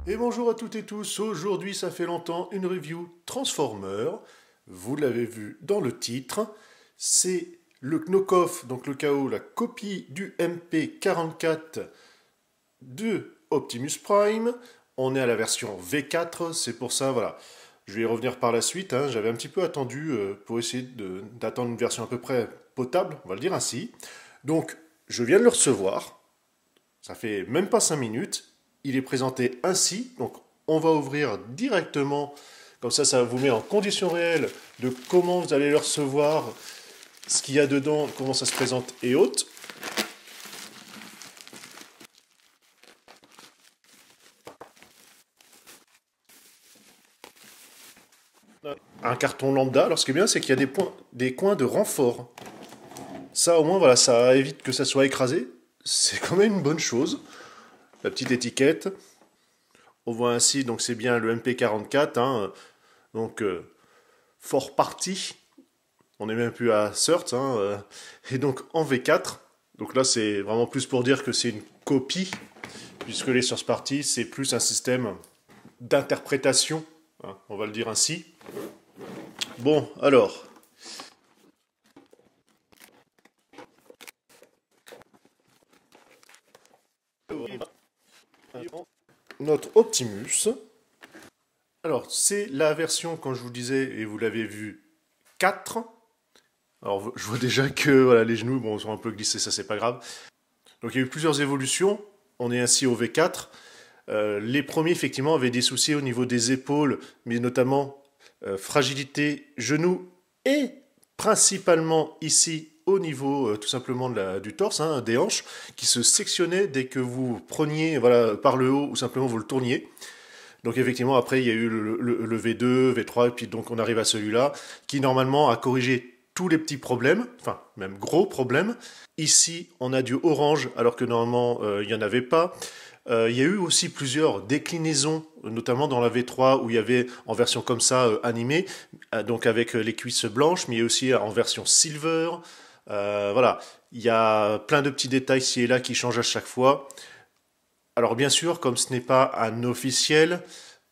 Et bonjour à toutes et tous, aujourd'hui ça fait longtemps, une review Transformer, vous l'avez vu dans le titre, c'est le knock-off, donc le KO, la copie du MP44 de Optimus Prime, on est à la version V4, c'est pour ça, voilà, je vais y revenir par la suite, hein. J'avais un petit peu attendu pour essayer d'attendre une version à peu près potable, on va le dire ainsi, donc je viens de le recevoir, ça fait même pas 5 minutes, il est présenté ainsi, donc on va ouvrir directement, comme ça vous met en condition réelle de comment vous allez le recevoir, ce qu'il y a dedans, comment ça se présente et autres. Un carton lambda, alors ce qui est bien c'est qu'il y a des coins de renfort. Ça au moins voilà, ça évite que ça soit écrasé, c'est quand même une bonne chose. La petite étiquette, on voit ainsi, donc c'est bien le MP44, hein, donc fort parti. On n'est même plus à CERT, hein, et donc en V4. Donc là, c'est vraiment plus pour dire que c'est une copie, puisque les Source Party, c'est plus un système d'interprétation, hein, on va le dire ainsi. Bon, alors. Notre Optimus. Alors, c'est la version, comme je vous disais, et vous l'avez vu, 4. Alors, je vois déjà que voilà, les genoux sont un peu glissés, ça c'est pas grave. Donc, il y a eu plusieurs évolutions. On est ainsi au V4. Les premiers, effectivement, avaient des soucis au niveau des épaules, mais notamment fragilité genoux et principalement ici au niveau tout simplement du torse, hein, des hanches, qui se sectionnaient dès que vous preniez voilà, par le haut ou simplement vous le tourniez. Donc effectivement, après, il y a eu le V2, V3, et puis donc on arrive à celui-là, qui normalement a corrigé tous les petits problèmes, enfin même gros problèmes. Ici, on a du orange, alors que normalement, il n'y en avait pas. Il y a eu aussi plusieurs déclinaisons, notamment dans la V3, où il y avait en version comme ça, animée, donc avec les cuisses blanches, mais il y a aussi en version silver. Voilà, il y a plein de petits détails ci et là qui changent à chaque fois. Alors bien sûr, comme ce n'est pas un officiel,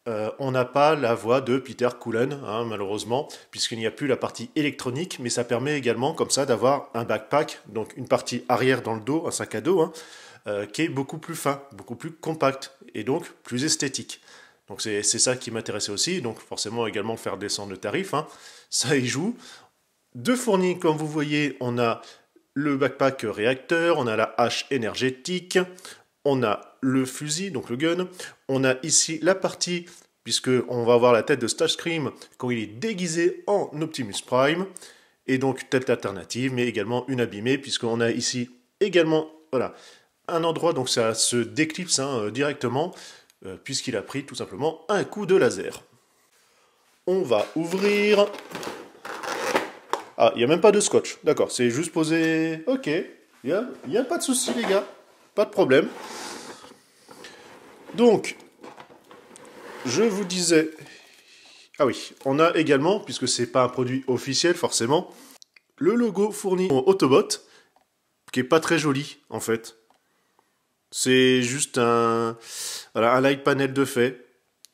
on n'a pas la voix de Peter Cullen, hein, malheureusement, puisqu'il n'y a plus la partie électronique, mais ça permet également comme ça d'avoir un backpack, donc une partie arrière dans le dos, un sac à dos, hein, qui est beaucoup plus fin, beaucoup plus compact, et donc plus esthétique. Donc c'est ça qui m'intéressait aussi, donc forcément également faire descendre le tarif, hein, ça y joue. De fournis, comme vous voyez, on a le backpack réacteur, on a la hache énergétique, on a le fusil, donc le gun, on a ici la partie, puisque on va voir la tête de Starscream quand il est déguisé en Optimus Prime, et donc tête alternative, mais également une abîmée, puisqu'on a ici également, voilà, un endroit, donc ça se déclipse hein, directement, puisqu'il a pris tout simplement un coup de laser. On va ouvrir. Ah, il n'y a même pas de scotch. D'accord, c'est juste posé. Ok, il n'y a pas de souci, les gars. Pas de problème. Donc, je vous disais. Ah oui, on a également, puisque c'est pas un produit officiel forcément, le logo fourni en Autobot, qui est pas très joli en fait. C'est juste voilà, un light panel de fait.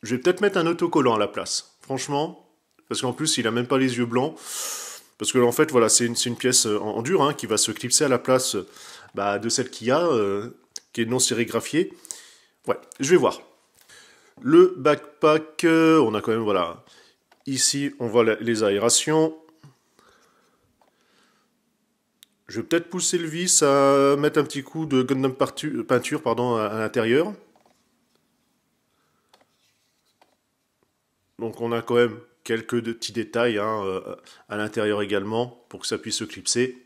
Je vais peut-être mettre un autocollant à la place, franchement, parce qu'en plus il a même pas les yeux blancs. Parce que en fait, voilà, c'est une pièce en dur hein, qui va se clipser à la place de celle qu'il y a, qui est non sérigraphiée. Ouais, je vais voir. Le backpack, on a quand même, voilà, ici on voit les aérations. Je vais peut-être pousser le vis à mettre un petit coup de Gundam peinture pardon, à l'intérieur. Donc on a quand même quelques petits détails hein, à l'intérieur également pour que ça puisse se clipser.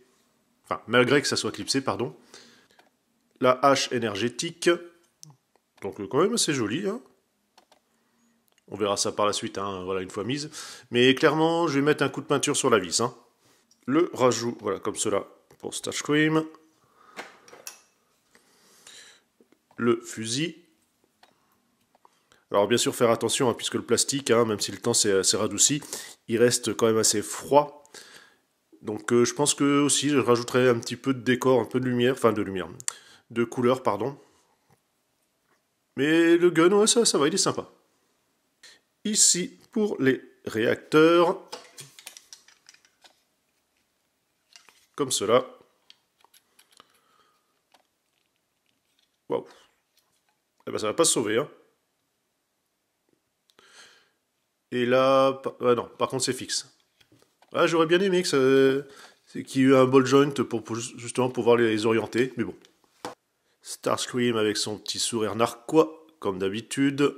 Enfin, malgré que ça soit clipsé, pardon. La hache énergétique. Donc quand même assez joli. Hein. On verra ça par la suite, hein, voilà, une fois mise. Mais clairement, je vais mettre un coup de peinture sur la vis. Hein. Le rajout, voilà, comme cela, pour Starscream. Le fusil. Alors bien sûr, faire attention, hein, puisque le plastique, hein, même si le temps s'est radouci, il reste quand même assez froid. Donc je pense que aussi, je rajouterai un petit peu de décor, un peu de lumière, enfin de lumière, de couleur, pardon. Mais le gun, ouais, ça va, il est sympa. Ici, pour les réacteurs, comme cela. Waouh. Eh ben, ça va pas se sauver, hein. Et là, non, par contre, c'est fixe. Ah, j'aurais bien aimé qu'il y ait eu un ball joint pour justement pouvoir les orienter, mais bon. Starscream avec son petit sourire narquois, comme d'habitude.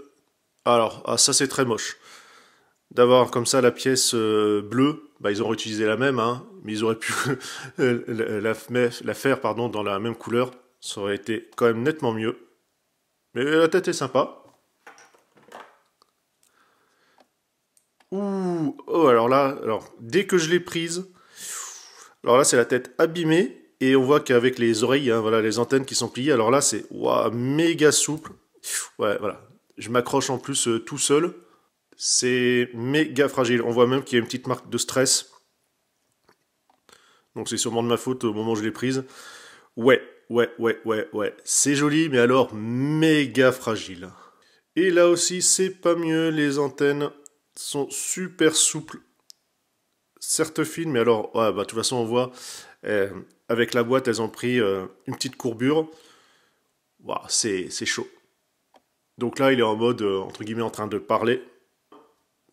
Alors, ça c'est très moche. D'avoir comme ça la pièce bleue, bah, ils ont réutilisé la même, hein, mais ils auraient pu la faire pardon, dans la même couleur. Ça aurait été quand même nettement mieux. Mais la tête est sympa. Ouh, oh, alors dès que je l'ai prise, alors là c'est la tête abîmée et on voit qu'avec les oreilles, hein, voilà, les antennes qui sont pliées, alors là c'est waouh, méga souple. Ouais, voilà. Je m'accroche en plus tout seul. C'est méga fragile. On voit même qu'il y a une petite marque de stress. Donc c'est sûrement de ma faute au moment où je l'ai prise. Ouais. C'est joli, mais alors méga fragile. Et là aussi, c'est pas mieux. Les antennes sont super souples. Certes fines, mais alors, ouais, bah, de toute façon, on voit, avec la boîte, elles ont pris une petite courbure. Wow, c'est chaud. Donc là, il est en mode, entre guillemets, en train de parler.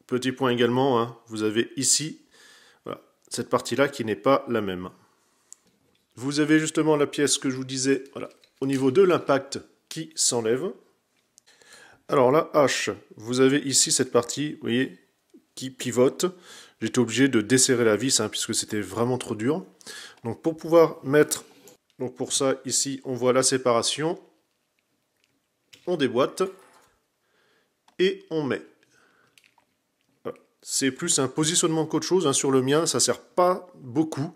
Petit point également, hein, vous avez ici, voilà, cette partie-là qui n'est pas la même. Vous avez justement la pièce que je vous disais, voilà, au niveau de l'impact qui s'enlève. Alors la hache, vous avez ici cette partie, vous voyez, qui pivote. J'étais obligé de desserrer la vis, hein, puisque c'était vraiment trop dur. Donc pour pouvoir mettre, donc pour ça, ici, on voit la séparation. On déboîte et on met. Voilà. C'est plus un positionnement qu'autre chose, hein, sur le mien, ça sert pas beaucoup.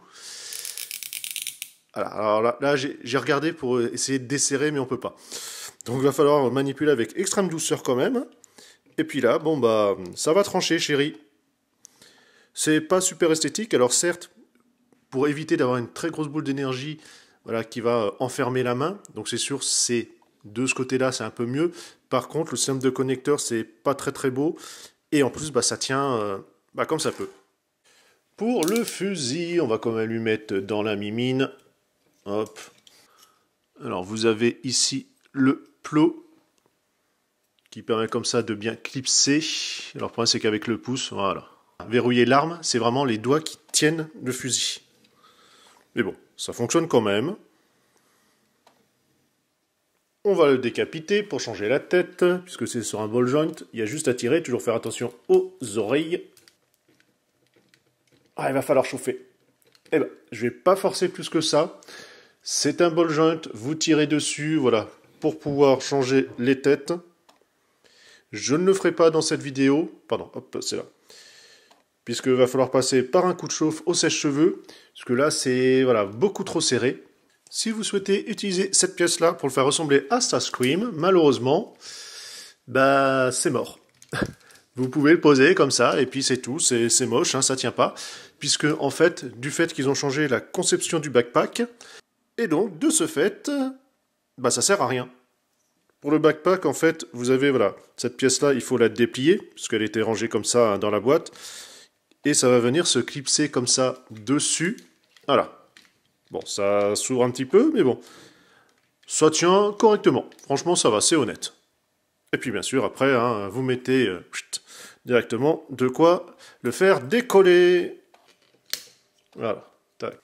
Voilà. Alors là j'ai regardé pour essayer de desserrer, mais on peut pas. Donc il va falloir manipuler avec extrême douceur quand même. Et puis là, bon bah, ça va trancher, chérie. C'est pas super esthétique, alors certes, pour éviter d'avoir une très grosse boule d'énergie, voilà, qui va enfermer la main, donc c'est sûr, c'est de ce côté-là, c'est un peu mieux. Par contre, le système de connecteur, c'est pas très beau, et en plus, bah, ça tient comme ça peut. Pour le fusil, on va quand même lui mettre dans la mimine. Hop. Alors, vous avez ici le plot qui permet comme ça de bien clipser. Alors, le problème, c'est qu'avec le pouce, voilà. Verrouiller l'arme, c'est vraiment les doigts qui tiennent le fusil. Mais bon, ça fonctionne quand même. On va le décapiter pour changer la tête, puisque c'est sur un ball joint. Il y a juste à tirer, toujours faire attention aux oreilles. Ah, il va falloir chauffer. Eh ben, je vais pas forcer plus que ça. C'est un ball joint, vous tirez dessus, voilà, pour pouvoir changer les têtes. Je ne le ferai pas dans cette vidéo. Pardon, hop, c'est là. Puisqu'il va falloir passer par un coup de chauffe au sèche-cheveux, parce que là, c'est voilà, beaucoup trop serré. Si vous souhaitez utiliser cette pièce-là pour le faire ressembler à Starscream, malheureusement, bah c'est mort. Vous pouvez le poser comme ça, et puis c'est tout, c'est moche, hein, ça tient pas. Puisque, en fait, du fait qu'ils ont changé la conception du backpack, et donc, de ce fait, bah ça sert à rien. Pour le backpack, en fait, vous avez, voilà, cette pièce-là, il faut la déplier, puisqu'elle était rangée comme ça dans la boîte, et ça va venir se clipser comme ça dessus. Voilà. Bon, ça s'ouvre un petit peu, mais bon. Ça tient correctement. Franchement, ça va, c'est honnête. Et puis, bien sûr, après, hein, vous mettez directement de quoi le faire décoller. Voilà. Tac.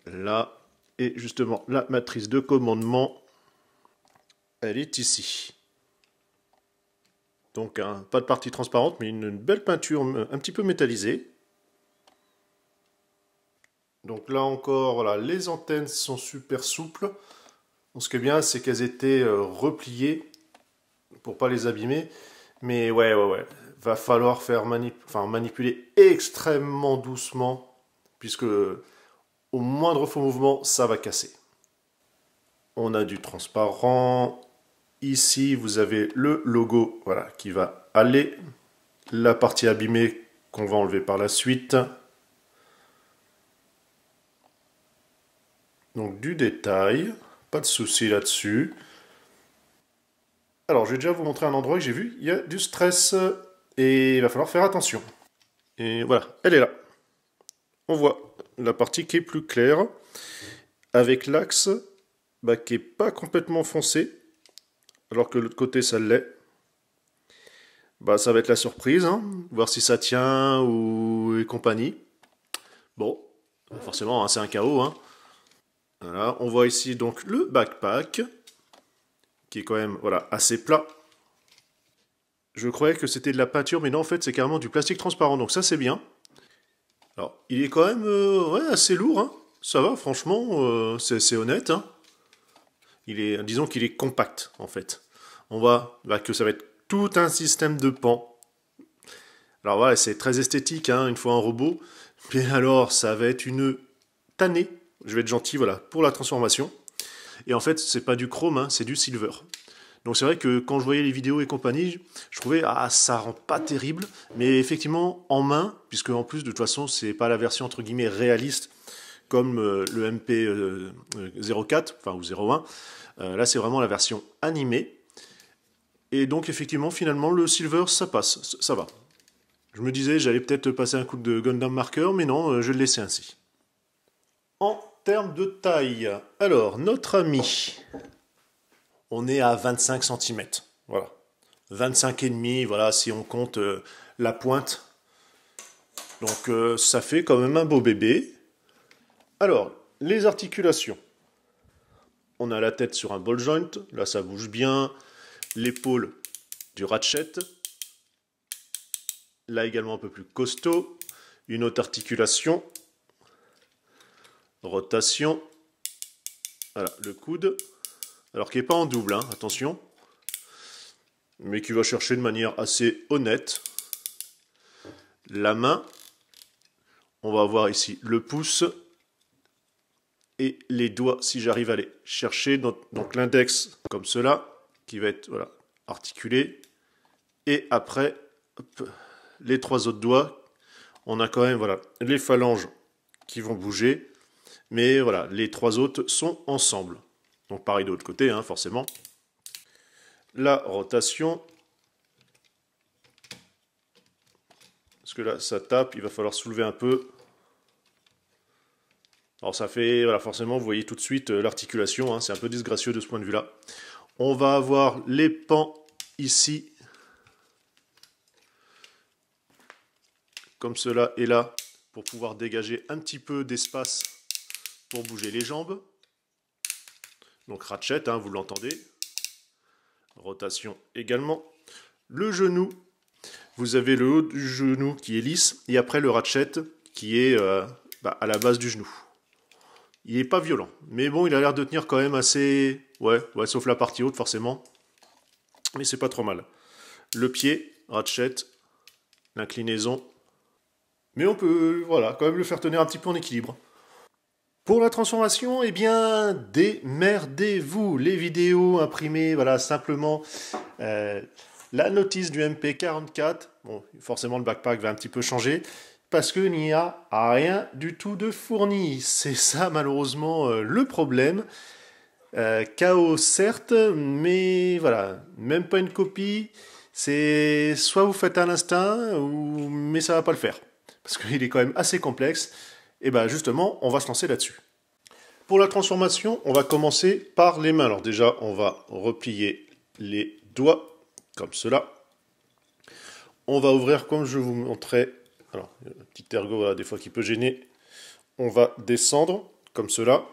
Là, et justement, la matrice de commandement, elle est ici. Donc, hein, pas de partie transparente, mais une belle peinture un petit peu métallisée. Donc là encore, voilà, les antennes sont super souples. Donc ce qui est bien, c'est qu'elles étaient repliées pour pas les abîmer. Mais ouais. Va falloir faire manipuler extrêmement doucement, puisque au moindre faux mouvement, ça va casser. On a du transparent. Ici, vous avez le logo, voilà, qui va aller. La partie abîmée qu'on va enlever par la suite. Donc du détail, pas de souci là-dessus. Alors, je vais déjà vous montrer un endroit que j'ai vu. Il y a du stress et il va falloir faire attention. Et voilà, elle est là. On voit la partie qui est plus claire avec l'axe qui est pas complètement foncé alors que l'autre côté ça l'est. Ça va être la surprise, hein, voir si ça tient ou et compagnie. Bon, forcément, hein, c'est un chaos. Hein. Voilà, on voit ici donc le backpack qui est quand même voilà, assez plat. Je croyais que c'était de la peinture, mais non, en fait, c'est carrément du plastique transparent, donc ça, c'est bien. Alors, il est quand même ouais, assez lourd, hein. Ça va, franchement, c'est honnête. Hein. Disons qu'il est compact, en fait. On voit que ça va être tout un système de pans. Alors voilà, c'est très esthétique, hein, une fois un robot. Mais alors, ça va être une tannée. Je vais être gentil, voilà, pour la transformation. Et en fait, c'est pas du chrome, hein, c'est du silver. Donc c'est vrai que quand je voyais les vidéos et compagnie, je trouvais ça rend pas terrible, mais effectivement en main, puisque en plus de toute façon c'est pas la version entre guillemets réaliste comme le MP04 enfin ou 01, là c'est vraiment la version animée. Et donc effectivement finalement le silver ça passe, ça va. Je me disais j'allais peut-être passer un coup de Gundam Marker, mais non, je le laissais ainsi. En termes de taille, alors notre ami, on est à 25 cm. Voilà. 25,5, voilà, si on compte la pointe. Donc ça fait quand même un beau bébé. Alors, les articulations. On a la tête sur un ball joint, là ça bouge bien. L'épaule du ratchet. Là également un peu plus costaud. Une autre articulation. Rotation. Voilà, le coude. Alors qui n'est pas en double, hein, attention. Mais qui va chercher de manière assez honnête. La main. On va avoir ici le pouce. Et les doigts, si j'arrive à les chercher, donc l'index comme cela, qui va être voilà, articulé. Et après, hop, les trois autres doigts, on a quand même voilà, les phalanges qui vont bouger. Mais voilà, les trois autres sont ensemble. Donc pareil de l'autre côté, hein, forcément. La rotation. Parce que là, ça tape, il va falloir soulever un peu. Alors ça fait, voilà, forcément, vous voyez tout de suite l'articulation, hein, c'est un peu disgracieux de ce point de vue-là. On va avoir les pans ici, comme cela et là, pour pouvoir dégager un petit peu d'espace pour bouger les jambes. Donc ratchet, hein, vous l'entendez. Rotation également. Le genou, vous avez le haut du genou qui est lisse, et après le ratchet qui est à la base du genou. Il n'est pas violent, mais bon, il a l'air de tenir quand même assez... Ouais, sauf la partie haute forcément. Mais c'est pas trop mal. Le pied, ratchet, l'inclinaison. Mais on peut, voilà, quand même le faire tenir un petit peu en équilibre. Pour la transformation, eh bien, démerdez-vous. Les vidéos imprimées, voilà, simplement la notice du MP44. Bon, forcément, le backpack va un petit peu changer. Parce qu'il n'y a rien du tout de fourni. C'est ça, malheureusement, le problème. Chaos, certes, mais voilà, même pas une copie. C'est soit vous faites à l'instinct, mais ça va pas le faire. Parce qu'il est quand même assez complexe. Et bien justement, on va se lancer là-dessus. Pour la transformation, on va commencer par les mains. Alors déjà, on va replier les doigts, comme cela. On va ouvrir comme je vous montrais. Alors, un petit ergot, voilà, des fois qui peut gêner. On va descendre, comme cela.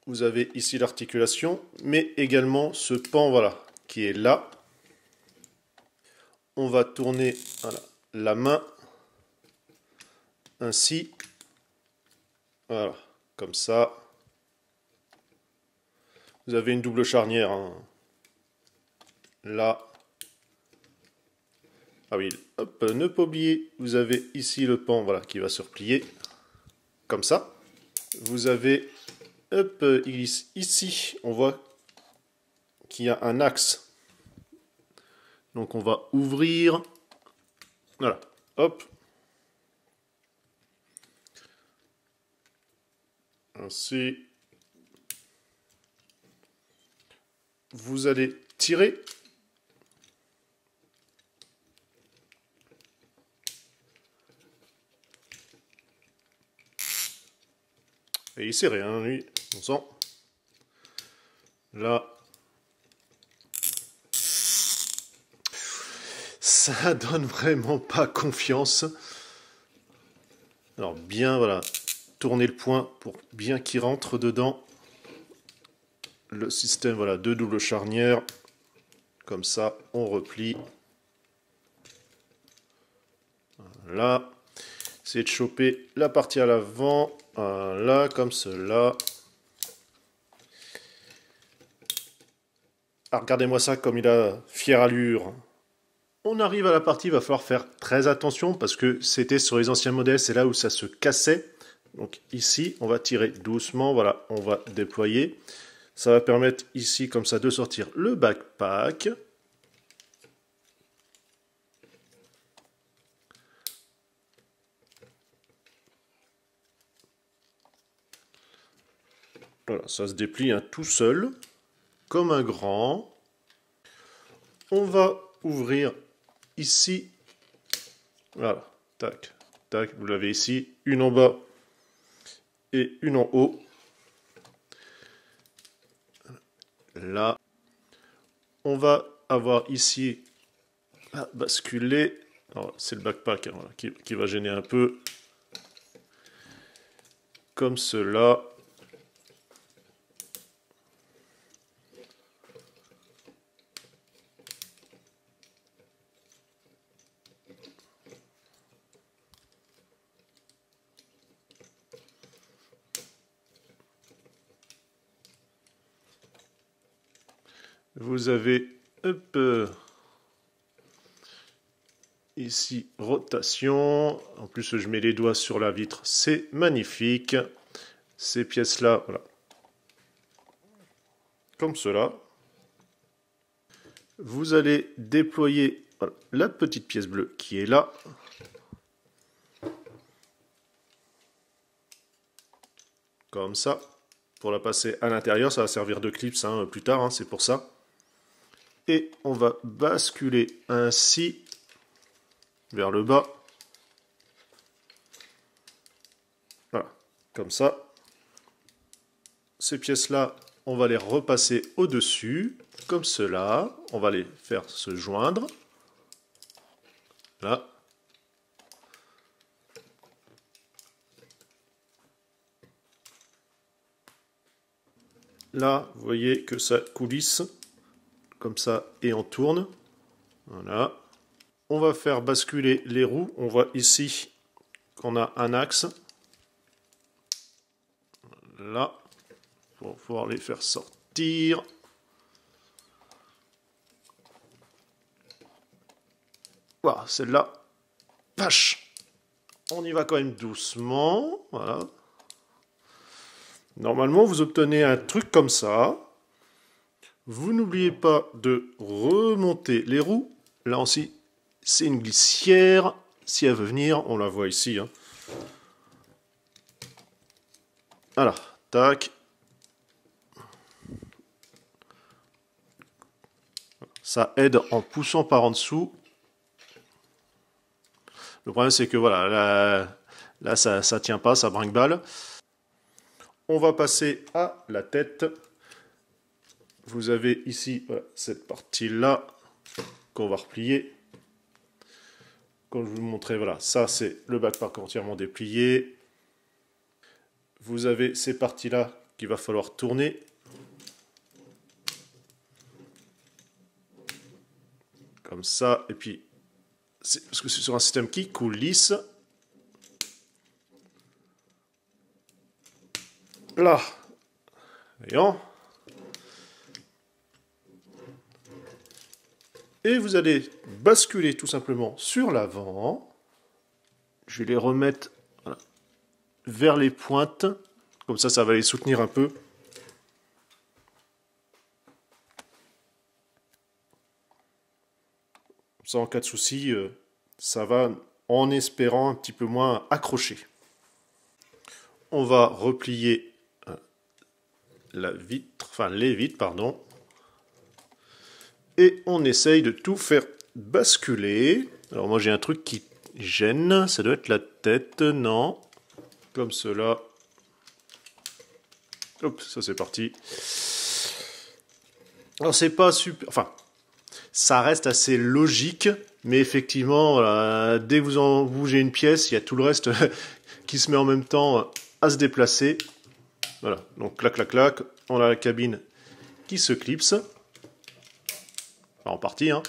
Vous avez ici l'articulation, mais également ce pan, voilà, qui est là. On va tourner voilà, la main, ainsi. Voilà, comme ça. Vous avez une double charnière. Hein. Là. Ah oui, hop, ne pas oublier, vous avez ici le pan voilà, qui va se replier. Comme ça. Vous avez, hop, il glisse ici. On voit qu'il y a un axe. Donc on va ouvrir. Voilà, hop. Ainsi. Vous allez tirer Et il serré, hein, lui, on sent. Là, ça donne vraiment pas confiance. Alors bien, voilà, tourner le point pour bien qu'il rentre dedans. Le système, voilà, de double charnière. Comme ça, on replie. Voilà. Essayez de choper la partie à l'avant. Voilà, comme cela. Ah, regardez-moi ça comme il a fière allure. On arrive à la partie, il va falloir faire très attention parce que c'était sur les anciens modèles, c'est là où ça se cassait. Donc ici, on va tirer doucement, voilà, on va déployer. Ça va permettre ici, comme ça, de sortir le backpack. Voilà, ça se déplie hein, tout seul, comme un grand. On va ouvrir ici. Voilà, tac, tac, vous l'avez ici, une en bas et une en haut. Là, on va avoir ici à basculer. C'est le backpack hein, voilà, qui va gêner un peu. Comme cela. Vous avez ici rotation. En plus, je mets les doigts sur la vitre. C'est magnifique. Ces pièces-là, voilà. Comme cela. Vous allez déployer voilà, la petite pièce bleue qui est là. Comme ça. Pour la passer à l'intérieur, ça va servir de clips hein, plus tard, hein, c'est pour ça. Et on va basculer ainsi vers le bas. Voilà, comme ça. Ces pièces-là, on va les repasser au-dessus, comme cela. On va les faire se joindre. Là. Là, vous voyez que ça coulisse, comme ça, et on tourne. Voilà. On va faire basculer les roues. On voit ici qu'on a un axe. Là. Pour pouvoir les faire sortir. Voilà, celle-là. Vache. On y va quand même doucement. Voilà. Normalement, vous obtenez un truc comme ça. Vous n'oubliez pas de remonter les roues. Là aussi, c'est une glissière. Si elle veut venir, on la voit ici. Hein. Voilà, tac. Ça aide en poussant par en dessous. Le problème, c'est que voilà, là ça tient pas, ça brinque-balle. On va passer à la tête. Vous avez ici voilà, cette partie-là qu'on va replier. Comme je vous montrais, voilà, ça c'est le backpack entièrement déplié. Vous avez ces parties-là qu'il va falloir tourner. Comme ça, et puis, parce que c'est sur un système qui coulisse. Là, voyons. Et vous allez basculer tout simplement sur l'avant. Je vais les remettre voilà, vers les pointes. Comme ça va les soutenir un peu. Comme ça, en cas de souci, ça va en espérant un petit peu moins accrocher. On va replier la vitre, enfin les vitres, pardon. Et on essaye de tout faire basculer. Alors moi j'ai un truc qui gêne, ça doit être la tête, non. Comme cela. Hop, ça c'est parti. Alors c'est pas super... Enfin, ça reste assez logique, mais effectivement, voilà, dès que vous en bougez une pièce, il y a tout le reste qui se met en même temps à se déplacer. Voilà, donc clac, clac, clac, on a la cabine qui se clipse. En partie, hein.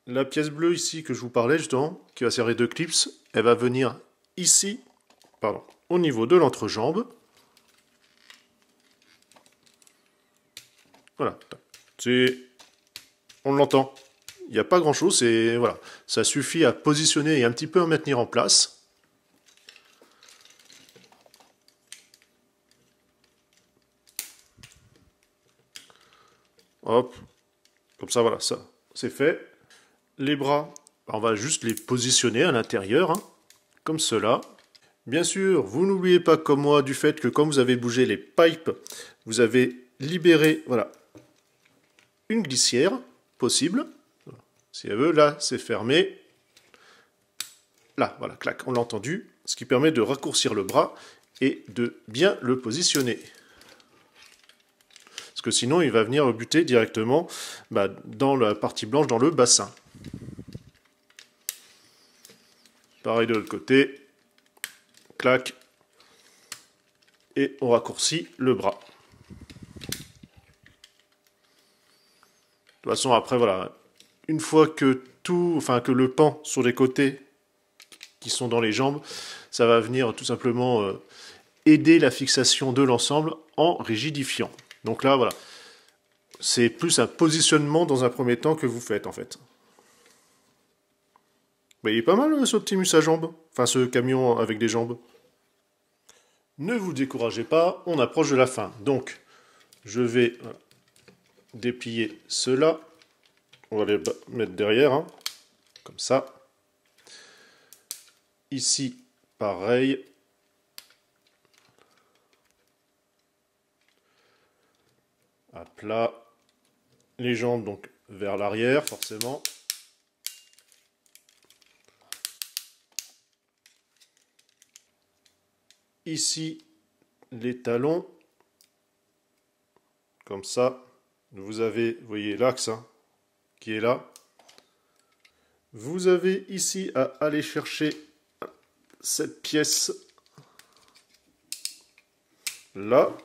La pièce bleue ici que je vous parlais justement, qui va servir de clips, elle va venir ici, pardon, au niveau de l'entrejambe. Voilà, on l'entend. Il n'y a pas grand chose, et voilà, ça suffit à positionner et un petit peu à maintenir en place. Hop, comme ça, voilà, ça, c'est fait. Les bras, on va juste les positionner à l'intérieur, hein, comme cela. Bien sûr, vous n'oubliez pas comme moi du fait que quand vous avez bougé les pipes, vous avez libéré, voilà, une glissière possible. Si elle veut, là, c'est fermé. Là, voilà, clac, on l'a entendu. Ce qui permet de raccourcir le bras et de bien le positionner. Parce que sinon, il va venir buter directement dans la partie blanche, dans le bassin. Pareil de l'autre côté. Clac. Et on raccourcit le bras. De toute façon, après, voilà, une fois que que le pan sur les côtés qui sont dans les jambes, ça va venir tout simplement aider la fixation de l'ensemble en rigidifiant. Donc là, voilà, c'est plus un positionnement dans un premier temps que vous faites en fait. Mais il est pas mal ce Optimus à jambes, enfin ce camion avec des jambes. Ne vous découragez pas, on approche de la fin. Donc, je vais déplier cela. On va les mettre derrière, hein, comme ça. Ici, pareil. À plat. Les jambes, donc, vers l'arrière, forcément. Ici, les talons. Comme ça. Vous avez, vous voyez, l'axe, hein, qui est là. Vous avez ici à aller chercher cette pièce là.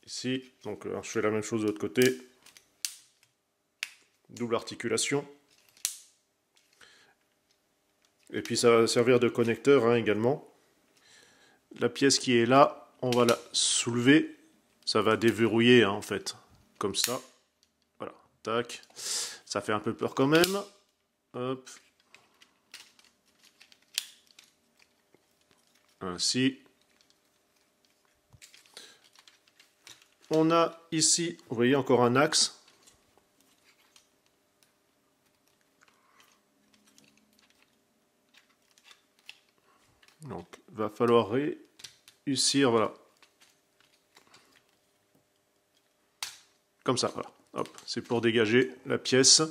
Ici, donc je fais la même chose de l'autre côté. Double articulation. Et puis ça va servir de connecteur, hein, également. La pièce qui est là, on va la soulever. Ça va déverrouiller, hein, en fait. Comme ça. Voilà, tac. Ça fait un peu peur quand même. Hop. Ainsi. On a ici, vous voyez, encore un axe. Donc, va falloir réussir, voilà. Comme ça, voilà. Hop, c'est pour dégager la pièce.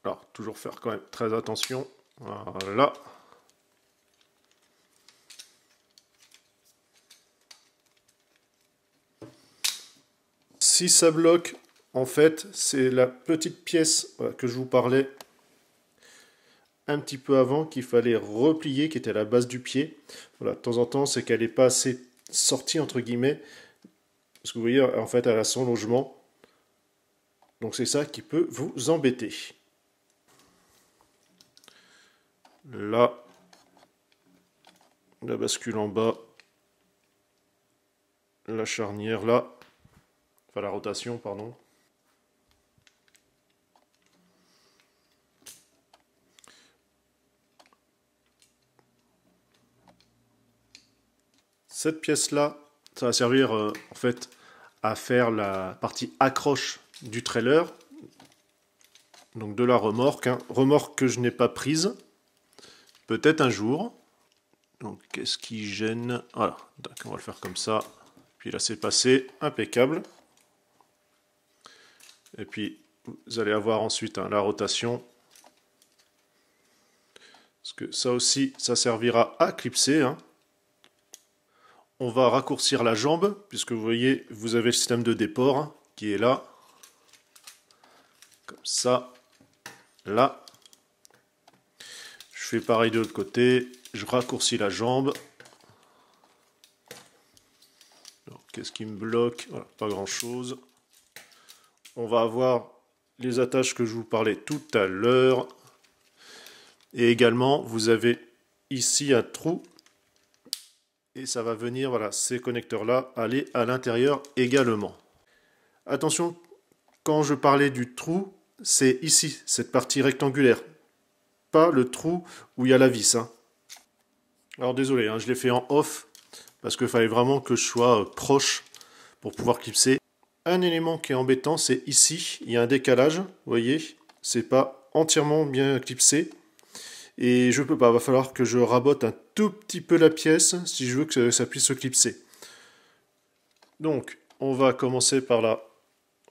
Alors, toujours faire quand même très attention. Voilà. Si ça bloque, en fait, c'est la petite pièce que je vous parlais un petit peu avant qu'il fallait replier, qui était à la base du pied. Voilà, de temps en temps, c'est qu'elle n'est pas assez sortie, entre guillemets. Parce que vous voyez, en fait, elle a son logement. Donc c'est ça qui peut vous embêter. Là, la bascule en bas, la charnière là, enfin la rotation, pardon. Cette pièce-là, ça va servir en fait à faire la partie accroche du trailer, donc de la remorque, hein. Remorque que je n'ai pas prise, peut-être un jour. Donc qu'est-ce qui gêne? Voilà, donc, on va le faire comme ça. Puis là c'est passé, impeccable. Et puis vous allez avoir ensuite, hein, la rotation. parce que ça aussi, ça servira à clipser, hein. On va raccourcir la jambe, puisque vous voyez, vous avez le système de déport hein, qui est là. Comme ça, là. Je fais pareil de l'autre côté, je raccourcis la jambe. Qu'est-ce qui me bloque? Voilà, pas grand-chose. On va avoir les attaches que je vous parlais tout à l'heure. Et également, vous avez ici un trou. Et ça va venir, voilà, ces connecteurs-là, aller à l'intérieur également. Attention, quand je parlais du trou, c'est ici, cette partie rectangulaire. Pas le trou où il y a la vis. Hein. Alors désolé, hein, je l'ai fait en off, parce qu'il fallait vraiment que je sois proche pour pouvoir clipser. Un élément qui est embêtant, c'est ici, il y a un décalage, vous voyez, c'est pas entièrement bien clipsé. Et je peux pas, il va falloir que je rabote un tout petit peu la pièce si je veux que ça puisse se clipser. Donc, on va commencer par la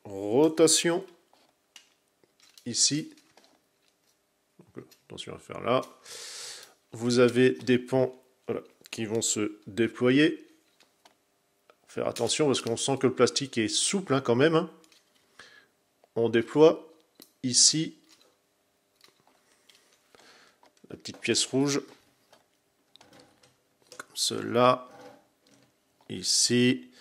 rotation, ici. Donc, attention à faire là. Vous avez des pans voilà, qui vont se déployer. Faire attention parce qu'on sent que le plastique est souple hein, quand même. Hein. On déploie ici la petite pièce rouge, comme cela. Ici,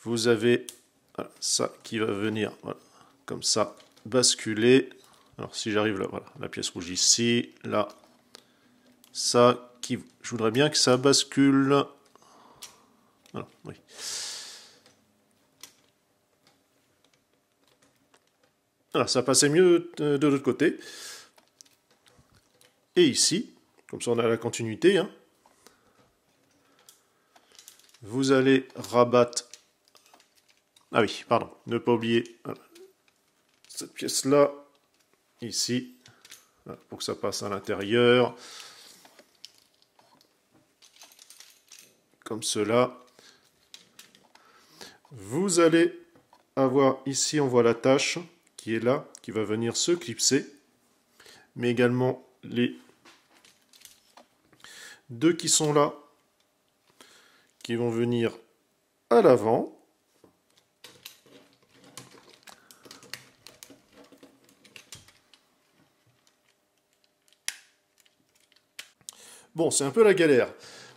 vous avez voilà, ça qui va venir voilà, comme ça basculer. Alors si j'arrive là, voilà, la pièce rouge ici, là, ça qui, je voudrais bien que ça bascule. Voilà, oui. Voilà, ça passait mieux de l'autre côté. Et ici, comme ça on a la continuité, hein, vous allez rabattre. Ah oui, pardon, ne pas oublier voilà, cette pièce-là, ici, voilà, pour que ça passe à l'intérieur. Comme cela. Vous allez avoir ici, on voit la tâche qui est là, qui va venir se clipser, mais également les deux qui sont là, qui vont venir à l'avant. Bon, c'est un peu la galère,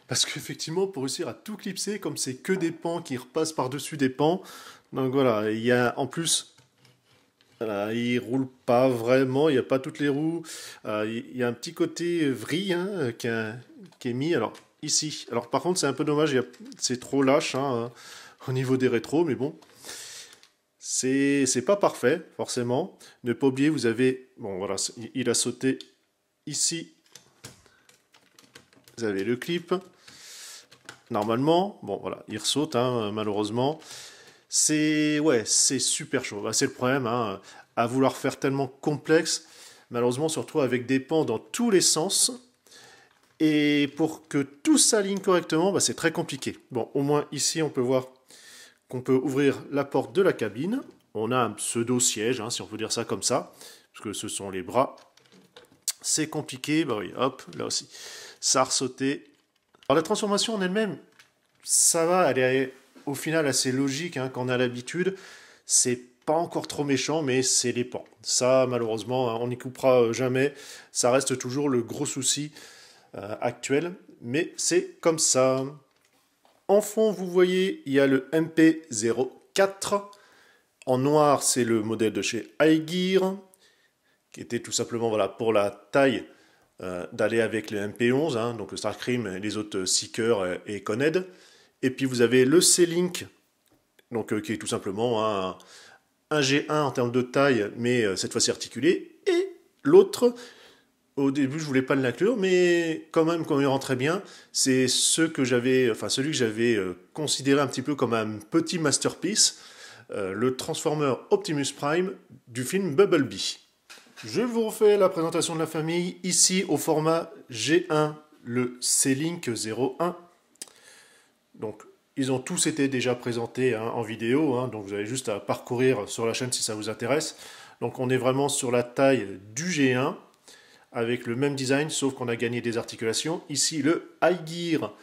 parce qu'effectivement, pour réussir à tout clipser, comme c'est que des pans qui repassent par-dessus des pans, donc voilà, il y a en plus... Voilà, il ne roule pas vraiment, il n'y a pas toutes les roues. Il y a un petit côté vrille hein, qui est mis. Alors ici, alors par contre c'est un peu dommage, c'est trop lâche hein, au niveau des rétros, mais bon, c'est pas parfait forcément. Ne pas oublier, vous avez, bon voilà, il a sauté ici. Vous avez le clip. Normalement, bon voilà, il ressaute hein, malheureusement. C'est ouais, c'est super chaud. Bah, c'est le problème, hein, à vouloir faire tellement complexe, malheureusement, on se retrouve avec des pans dans tous les sens. Et pour que tout s'aligne correctement, bah, c'est très compliqué. Bon, au moins ici, on peut voir qu'on peut ouvrir la porte de la cabine. On a un pseudo-siège, hein, si on peut dire ça comme ça, parce que ce sont les bras. C'est compliqué, bah oui, hop, là aussi, ça a ressauté. Alors la transformation en elle-même, ça va, elle est au final assez logique hein, quand on a l'habitude. C'est pas encore trop méchant, mais c'est les pans. Ça, malheureusement, on n'y coupera jamais. Ça reste toujours le gros souci actuel, mais c'est comme ça. En fond, vous voyez, il y a le MP04. En noir, c'est le modèle de chez iGear, qui était tout simplement voilà, pour la taille d'aller avec le MP11, hein, donc le Starscream et les autres Seeker et Coned. Et puis vous avez le C-Link, donc qui est tout simplement un G1 en termes de taille, mais cette fois-ci articulé. Et l'autre, au début je voulais pas l'inclure, mais quand même il rentrait bien, c'est celui que j'avais considéré un petit peu comme un petit masterpiece, le Transformer Optimus Prime du film Bumblebee. Je vous refais la présentation de la famille, ici au format G1, le C-Link 01. Donc, ils ont tous été déjà présentés hein, en vidéo, hein, donc vous avez juste à parcourir sur la chaîne si ça vous intéresse. Donc, on est vraiment sur la taille du G1, avec le même design, sauf qu'on a gagné des articulations. Ici, le High Gear,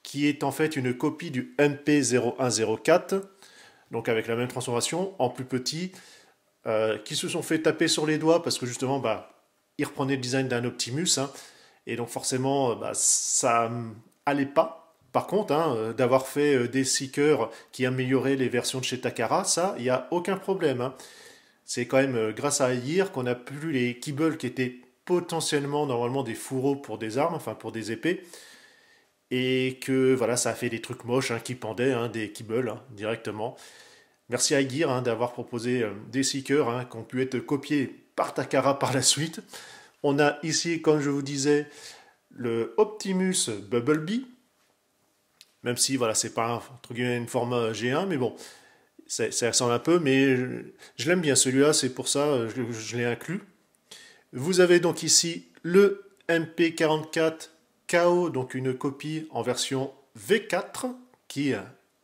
qui est en fait une copie du MP0104, donc avec la même transformation, en plus petit, qui se sont fait taper sur les doigts parce que justement, ils reprenaient le design d'un Optimus, hein, et donc forcément, ça allait pas. Par contre, hein, d'avoir fait des Seekers qui amélioraient les versions de chez Takara, ça, il n'y a aucun problème. Hein. C'est quand même grâce à Air qu'on a plus les kibbles qui étaient potentiellement normalement des fourreaux pour des armes, enfin pour des épées, et que voilà, ça a fait des trucs moches hein, qui pendaient, hein, des kibbles hein, directement. Merci à Gear hein, d'avoir proposé des Seekers hein, qui ont pu être copiés par Takara par la suite. On a ici, comme je vous disais, le Optimus Bumblebee, même si voilà, c'est pas entre guillemets une forme G1, mais bon, ça ressemble un peu, mais je l'aime bien celui-là, c'est pour ça je l'ai inclus. Vous avez donc ici le MP44 KO, donc une copie en version V4 qui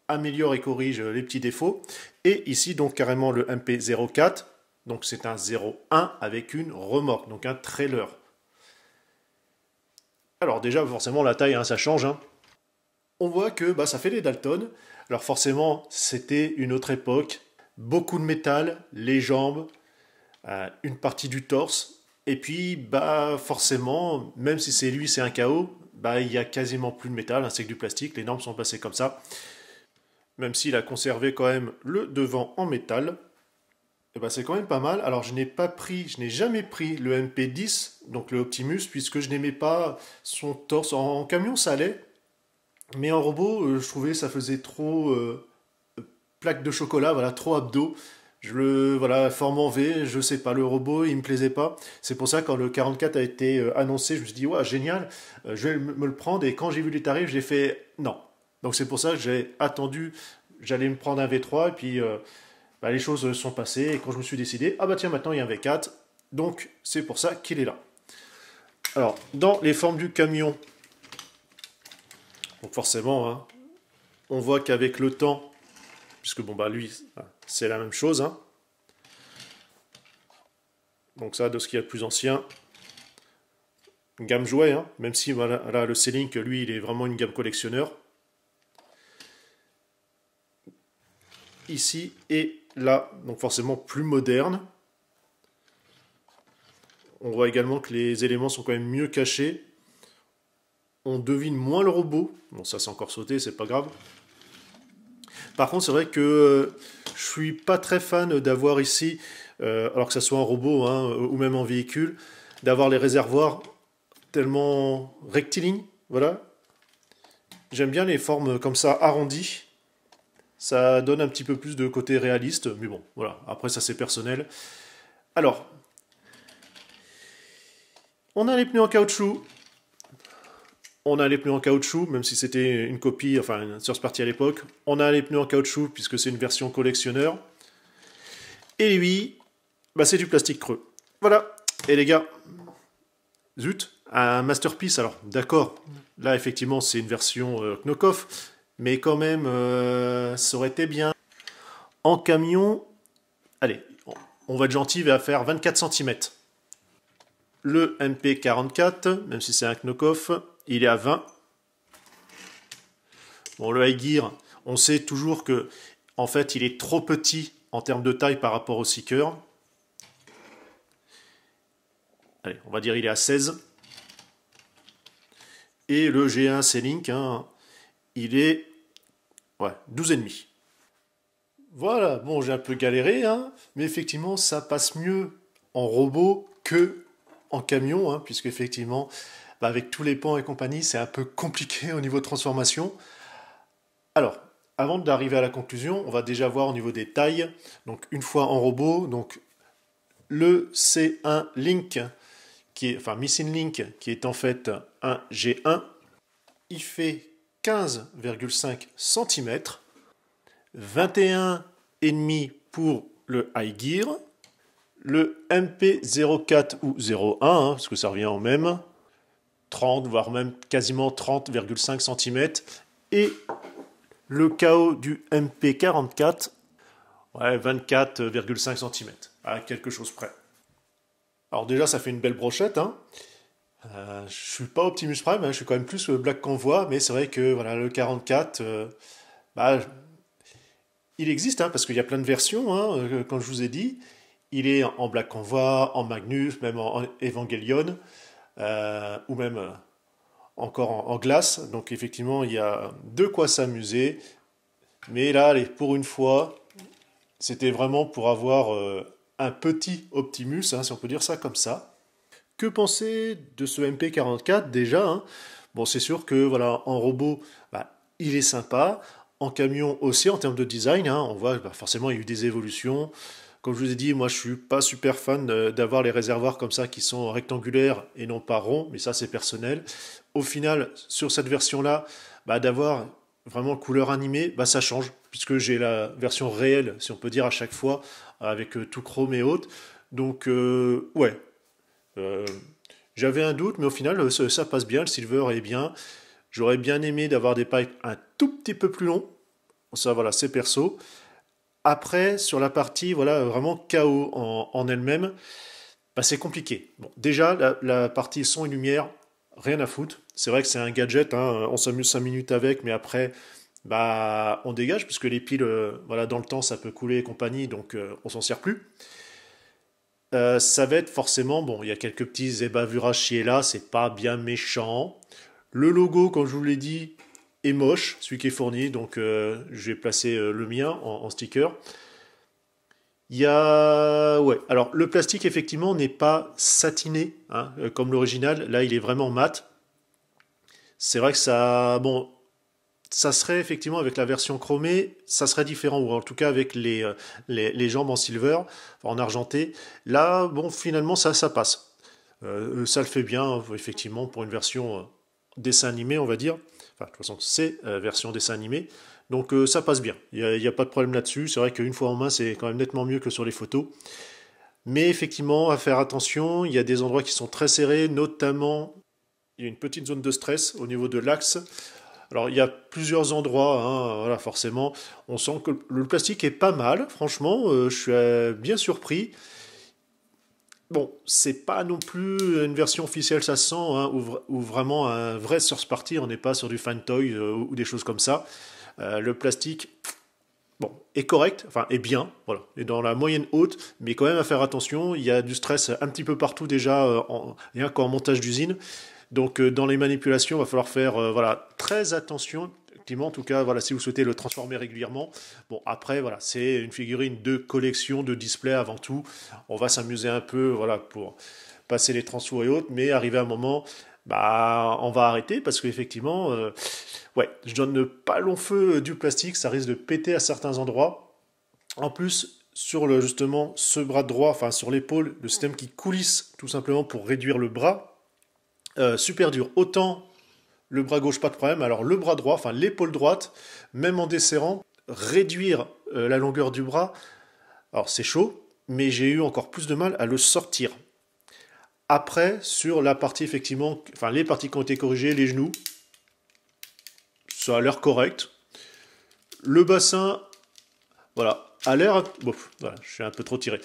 améliore et corrige les petits défauts. Et ici donc carrément le MP04, donc c'est un 01 avec une remorque, donc un trailer. Alors déjà forcément la taille hein, ça change. Hein. On voit que ça fait les Dalton. Alors forcément c'était une autre époque, beaucoup de métal, les jambes, une partie du torse. Et puis, forcément, même si c'est lui, c'est un KO, il y a quasiment plus de métal, hein, c'est que du plastique, les normes sont passées comme ça. Même s'il a conservé quand même le devant en métal, et c'est quand même pas mal. Alors je n'ai jamais pris le MP10, donc le Optimus, puisque je n'aimais pas son torse. En camion, ça allait, mais en robot, je trouvais ça faisait trop plaque de chocolat, voilà, trop abdos. Forme en V, je sais pas, le robot, il me plaisait pas. C'est pour ça, quand le 44 a été annoncé, je me suis dit, ouais, génial, je vais me le prendre. Et quand j'ai vu les tarifs, j'ai fait non. Donc c'est pour ça que j'ai attendu, j'allais me prendre un V3, et puis les choses sont passées. Et quand je me suis décidé, tiens, maintenant il y a un V4. Donc c'est pour ça qu'il est là. Alors, dans les formes du camion, donc forcément, hein, on voit qu'avec le temps, puisque lui, c'est la même chose. Hein. Donc ça, de ce qu'il y a de plus ancien. Une gamme jouet, hein, même si là, le C-Link, lui, il est vraiment une gamme collectionneur. Ici et là, donc forcément plus moderne. On voit également que les éléments sont quand même mieux cachés. On devine moins le robot. Bon, ça c'est encore sauté, c'est pas grave. Par contre, c'est vrai que je suis pas très fan d'avoir ici, alors que ça soit un robot hein, ou même en véhicule, d'avoir les réservoirs tellement rectilignes. Voilà. J'aime bien les formes comme ça arrondies. Ça donne un petit peu plus de côté réaliste, mais bon, voilà. Après, ça c'est personnel. Alors, on a les pneus en caoutchouc. On a les pneus en caoutchouc, même si c'était une copie, enfin une source partie à l'époque. On a les pneus en caoutchouc, puisque c'est une version collectionneur. Et lui, c'est du plastique creux. Voilà. Et les gars, zut, un masterpiece. Alors, d'accord, là, effectivement, c'est une version Knockoff, mais quand même, ça aurait été bien. En camion, allez, on va être gentil, il va faire 24 cm. Le MP44, même si c'est un Knockoff, il est à 20. Bon, le High Gear, on sait toujours que, en fait, il est trop petit en termes de taille par rapport au Seeker. Allez, on va dire il est à 16. Et le G1 C-Link, hein, il est 12,5. Voilà, bon, j'ai un peu galéré, hein, mais effectivement, ça passe mieux en robot que en camion, hein, puisque effectivement, avec tous les pans et compagnie, c'est un peu compliqué au niveau de transformation. Alors, avant d'arriver à la conclusion, on va déjà voir au niveau des tailles. Donc, une fois en robot, donc le C1 Link, Missing Link, qui est en fait un G1, il fait 15,5 cm, 21,5 pour le High Gear, le MP04 ou 01, hein, parce que ça revient en même, 30, voire même quasiment 30,5 cm, et le KO du MP44, 24,5 cm, à quelque chose près. Alors déjà, ça fait une belle brochette, hein. Je suis pas Optimus Prime, hein, je suis quand même plus Black Convoy, mais c'est vrai que voilà, le 44, bah, il existe, hein, parce qu'il y a plein de versions, hein, comme je vous ai dit. Il est en Black Convoy, en Magnus, même en Evangelion, ou même encore en glace. Donc effectivement, il y a de quoi s'amuser. Mais là, allez, pour une fois, c'était vraiment pour avoir un petit Optimus, hein, si on peut dire ça comme ça. Que penser de ce MP44 déjà, hein? Bon, c'est sûr que voilà, en robot, bah, il est sympa. En camion aussi, en termes de design, hein, on voit bah, forcément il y a eu des évolutions. Comme je vous ai dit, moi je suis pas super fan d'avoir les réservoirs comme ça qui sont rectangulaires et non pas ronds, mais ça c'est personnel. Au final, sur cette version-là, bah, d'avoir vraiment couleur animée, bah, ça change, puisque j'ai la version réelle, si on peut dire, à chaque fois, avec tout chrome et autres. Donc, ouais, euh, j'avais un doute, mais au final, ça passe bien, le silver est bien. J'aurais bien aimé d'avoir des pipes un tout petit peu plus longs. Ça, voilà, c'est perso. Après, sur la partie, voilà, vraiment KO en elle-même, bah, c'est compliqué. Bon, déjà, la partie son et lumière, rien à foutre. C'est vrai que c'est un gadget, hein, on s'amuse 5 minutes avec, mais après, bah, on dégage, puisque les piles, voilà, dans le temps, ça peut couler et compagnie, donc on s'en sert plus. Ça va être forcément, bon, il y a quelques petits ébavurages ci et là, c'est pas bien méchant. Le logo, comme je vous l'ai dit, est moche, celui qui est fourni, donc je vais placer le mien en sticker. Il y a... Ouais, alors le plastique effectivement n'est pas satiné, hein, comme l'original, là il est vraiment mat. C'est vrai que ça... Bon, ça serait effectivement avec la version chromée, ça serait différent, ou en tout cas avec les jambes en silver, en argenté. Là, bon, finalement, ça passe. Ça le fait bien, effectivement, pour une version dessin animé, on va dire. Enfin, de toute façon, c'est version dessin animé. Donc ça passe bien. Il n'y a pas de problème là-dessus. C'est vrai qu'une fois en main, c'est quand même nettement mieux que sur les photos. Mais effectivement, à faire attention, il y a des endroits qui sont très serrés, notamment, il y a une petite zone de stress au niveau de l'axe. Alors, il y a plusieurs endroits, hein, voilà, forcément. On sent que le plastique est pas mal, franchement. Je suis bien surpris. Bon, c'est pas non plus une version officielle, ça se sent, hein, ou vraiment un vrai source party. On n'est pas sur du fan toy ou des choses comme ça. Le plastique, bon, est correct, enfin, est bien, voilà, est dans la moyenne haute, mais quand même à faire attention. Il y a du stress un petit peu partout déjà, rien qu'en montage d'usine. Donc dans les manipulations, il va falloir faire voilà, très attention. Effectivement, en tout cas, voilà, si vous souhaitez le transformer régulièrement. Bon, après, voilà, c'est une figurine de collection, de display avant tout. On va s'amuser un peu, voilà, pour passer les transfos et autres, mais arrivé à un moment, bah, on va arrêter parce qu'effectivement, ouais, je donne pas long feu du plastique, ça risque de péter à certains endroits. En plus, sur le, justement ce bras droit, enfin sur l'épaule, le système qui coulisse tout simplement pour réduire le bras, super dur. Autant le bras gauche, pas de problème. Alors le bras droit, enfin l'épaule droite, même en desserrant, réduire la longueur du bras, alors c'est chaud, mais j'ai eu encore plus de mal à le sortir. Après, sur la partie effectivement, enfin les parties qui ont été corrigées, les genoux, ça a l'air correct. Le bassin, voilà, a l'air... Bon, voilà, je suis un peu trop tiré.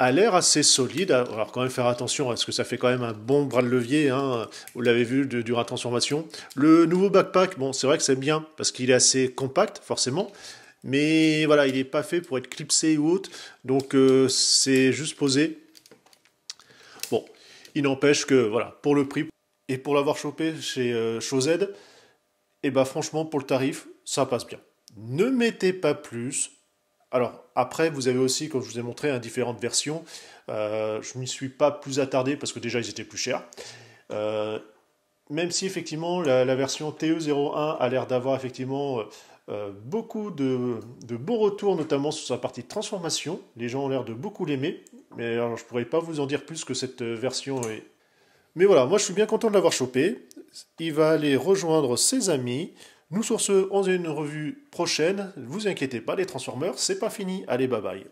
A l'air assez solide. Alors quand même faire attention parce que ça fait quand même un bon bras de levier, hein. Vous l'avez vu durant la transformation. Le nouveau backpack, bon c'est vrai que c'est bien parce qu'il est assez compact forcément, mais voilà il n'est pas fait pour être clipsé ou autre, donc c'est juste posé. Bon, il n'empêche que voilà pour le prix et pour l'avoir chopé chez Chozed, et bah franchement pour le tarif ça passe bien. Ne mettez pas plus. Alors, après, vous avez aussi, comme je vous ai montré, hein, différentes versions. Je ne m'y suis pas plus attardé parce que déjà, ils étaient plus chers. Euh, Même si, effectivement, la version TE01 a l'air d'avoir, effectivement, beaucoup de bons retours, notamment sur sa partie de transformation. Les gens ont l'air de beaucoup l'aimer. Mais alors, je ne pourrais pas vous en dire plus que cette version est... Mais voilà, moi, je suis bien content de l'avoir chopé. Il va aller rejoindre ses amis. Nous, sur ce, on a une revue prochaine. Ne vous inquiétez pas, les Transformers, c'est pas fini. Allez, bye bye.